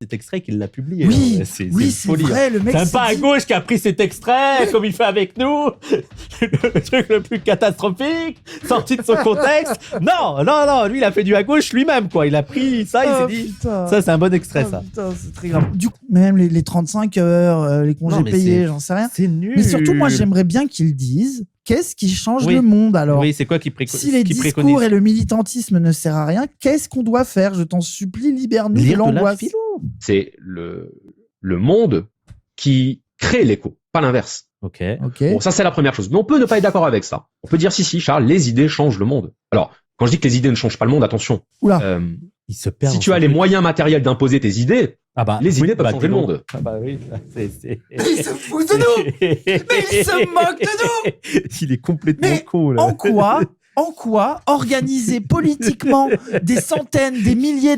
Cet extrait qu'il l'a publié. Oui, c'est c'est vrai, le mec. C'est même pas à gauche qui a pris cet extrait, comme il fait avec nous. Le truc le plus catastrophique, sorti de son contexte. Non, lui, il a fait du à gauche lui-même, quoi. Il a pris ça, il s'est dit. Putain. Ça, c'est un bon extrait, ça. Putain, c'est très grave. Du coup, même les 35 heures, les congés payés, j'en sais rien. C'est nul. Mais surtout, moi, j'aimerais bien qu'ils disent qu'est-ce qui change le monde alors. Oui, c'est quoi qui préconise. Si les discours et le militantisme ne servent à rien, qu'est-ce qu'on doit faire? Je t'en supplie, libère-nous de l'angoisse. C'est le monde qui crée l'écho, pas l'inverse. Ok. Bon, ça, c'est la première chose. Mais on peut ne pas être d'accord avec ça. On peut dire si, Charles, les idées changent le monde. Alors, quand je dis que les idées ne changent pas le monde, attention. Oula. Il se perd. Si tu as les moyens matériels d'imposer tes idées, les idées peuvent changer le monde. Ah bah oui, Il se fout de nous. Mais il se moque de nous. Il est complètement con, là. En quoi organiser politiquement des centaines de milliers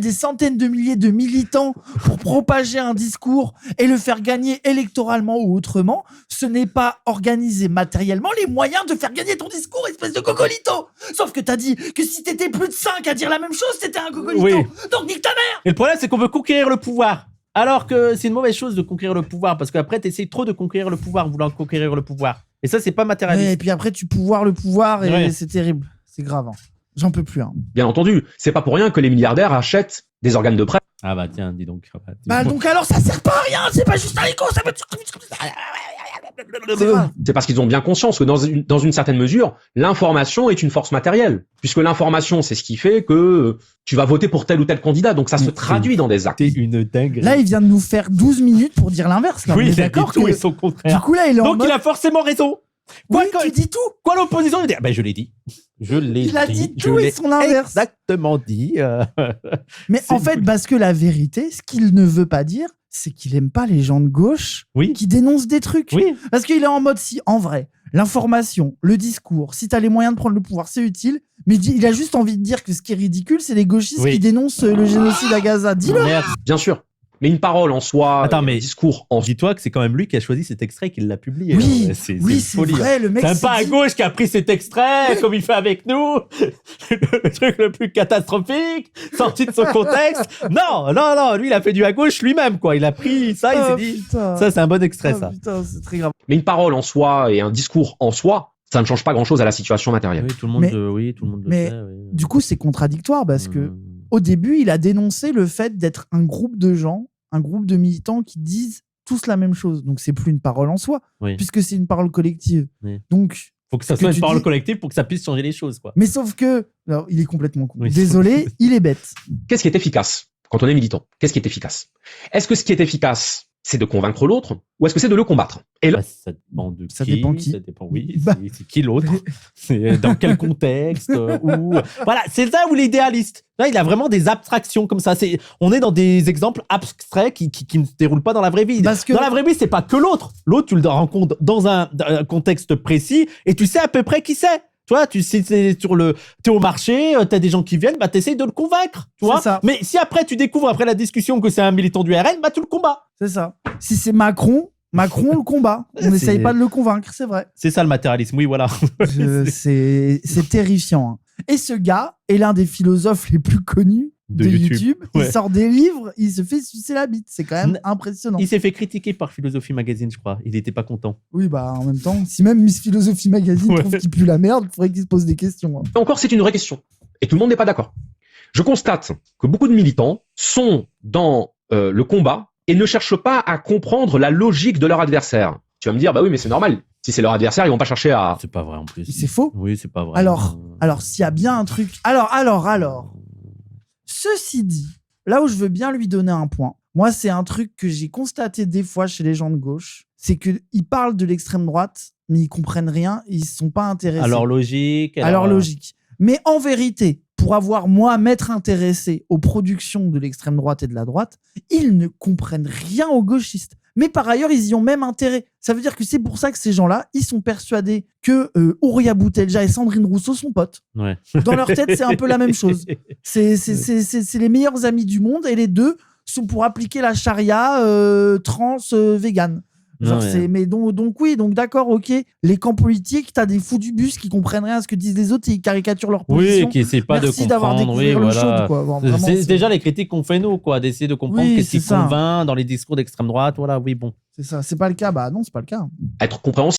de militants pour propager un discours et le faire gagner électoralement ou autrement, ce n'est pas organiser matériellement les moyens de faire gagner ton discours, espèce de coccolito. Sauf que t'as dit que si t'étais plus de 5 à dire la même chose, t'étais un coccolito. Oui. Donc nique ta mère. Et le problème, c'est qu'on veut conquérir le pouvoir. Alors que c'est une mauvaise chose de conquérir le pouvoir, parce qu'après, t'essayes trop de conquérir le pouvoir, voulant conquérir le pouvoir. Et ça, c'est pas matérialiste. Et puis après, tu pouvoir le pouvoir et c'est terrible. C'est grave. Hein. J'en peux plus. Hein. Bien entendu, c'est pas pour rien que les milliardaires achètent des organes de presse. Ah bah tiens, dis donc. Donc alors, ça sert pas à rien. C'est pas juste un écho, ça veut... C'est parce qu'ils ont bien conscience que dans une certaine mesure, l'information est une force matérielle. Puisque l'information, c'est ce qui fait que tu vas voter pour tel ou tel candidat. Donc ça se traduit dans des actes. C'est une dinguerie. Là, il vient de nous faire 12 minutes pour dire l'inverse. Là. Oui, il a dit tout que... et son contraire. Du coup, là, il est en Donc mode... il a forcément raison. Tu dis tout. Quoi l'opposition dit? Ben je l'ai dit. Il a dit tout et son inverse. Exactement dit. Mais en fait, parce que la vérité, ce qu'il ne veut pas dire, c'est qu'il aime pas les gens de gauche qui dénoncent des trucs. Oui. Parce qu'il est en mode si, en vrai, l'information, le discours, si t'as les moyens de prendre le pouvoir, c'est utile. Mais il a juste envie de dire que ce qui est ridicule, c'est les gauchistes qui dénoncent le génocide à Gaza. Dis-le. Bien sûr. Mais une parole en soi, un discours en... Dis-toi que c'est quand même lui qui a choisi cet extrait et qu'il l'a publié. Oui, c'est vrai, le mec... C'est même pas à gauche qui a pris cet extrait, comme il fait avec nous. Le truc le plus catastrophique, sorti de son contexte. Non, lui, il a fait du à gauche lui-même, quoi. Il a pris ça, il s'est dit... Ça, c'est un bon extrait, ça. Putain, c'est très grave. Mais une parole en soi et un discours en soi, ça ne change pas grand-chose à la situation matérielle. Oui, tout le monde le sait. Du coup, c'est contradictoire parce que au début, il a dénoncé le fait d'être un groupe de gens, un groupe de militants qui disent tous la même chose. Donc, c'est plus une parole en soi, puisque c'est une parole collective. Oui. Donc, faut que ça soit une parole collective pour que ça puisse changer les choses, quoi. Mais sauf que, alors, il est complètement con. Désolé, il est bête. Qu'est-ce qui est efficace quand on est militant? Qu'est-ce qui est efficace? Est-ce que ce qui est efficace, c'est de convaincre l'autre, ou est-ce que c'est de le combattre? Et là, ça dépend de qui. Ça dépend qui. Ça dépend, c'est qui l'autre. C'est dans quel contexte. Voilà, c'est ça où l'idéaliste. Là, il a vraiment des abstractions comme ça. On est dans des exemples abstraits qui ne se déroulent pas dans la vraie vie. Dans la vraie vie, c'est pas que l'autre. L'autre, tu le rencontres dans un contexte précis et tu sais à peu près qui c'est. Tu vois, tu sais, t'es au marché, t'as des gens qui viennent, bah, t'essayes de le convaincre, tu vois. Ça. Mais si après, tu découvres, après la discussion, que c'est un militant du RN, bah, tu le combats. C'est ça. Si c'est Macron, le combat. On n'essaye pas de le convaincre, c'est vrai. C'est ça, le matérialisme, oui, voilà. C'est terrifiant. Hein. Et ce gars est l'un des philosophes les plus connus de YouTube. Il sort des livres, il se fait sucer la bite. C'est quand même impressionnant. Il s'est fait critiquer par Philosophie Magazine, je crois. Il n'était pas content. Oui, bah en même temps, si même Miss Philosophie Magazine trouve qu'il pue la merde, il faudrait qu'il se pose des questions. Hein. Encore, c'est une vraie question. Et tout le monde n'est pas d'accord. Je constate que beaucoup de militants sont dans le combat et ne cherchent pas à comprendre la logique de leur adversaire. Tu vas me dire, bah oui, mais c'est normal. Si c'est leur adversaire, ils vont pas chercher à... C'est pas vrai en plus. C'est faux. Oui, c'est pas vrai. Alors, s'il y a bien un truc... Alors... Ceci dit, là où je veux bien lui donner un point, moi, c'est un truc que j'ai constaté des fois chez les gens de gauche, c'est qu'ils parlent de l'extrême droite, mais ils comprennent rien, ils ne sont pas intéressés. Alors logique. Logique. Mais en vérité, pour m'être intéressé aux productions de l'extrême droite et de la droite, ils ne comprennent rien aux gauchistes. Mais par ailleurs, ils y ont même intérêt. Ça veut dire que c'est pour ça que ces gens-là, ils sont persuadés que Ouria Boutelja et Sandrine Rousseau sont potes. Ouais. Dans leur tête, c'est un peu la même chose. C'est les meilleurs amis du monde et les deux sont pour appliquer la charia trans vegan. Genre, Ouais. mais donc oui, donc d'accord, ok. Les camps politiques, t'as des fous du bus qui comprennent rien à ce que disent les autres et ils caricaturent leur position. Oui, qui essaie pas Merci de d'avoir comprendre. Oui, découvert l'eau voilà. chaude, quoi. Bon, vraiment, C'est c'est- déjà les critiques qu'on fait nous, quoi, d'essayer de comprendre Oui, qu'est-ce qui c'est ça. convainc dans les discours d'extrême droite. Voilà, oui, bon. C'est ça, c'est pas le cas. Bah non, c'est pas le cas. Être compréhensif.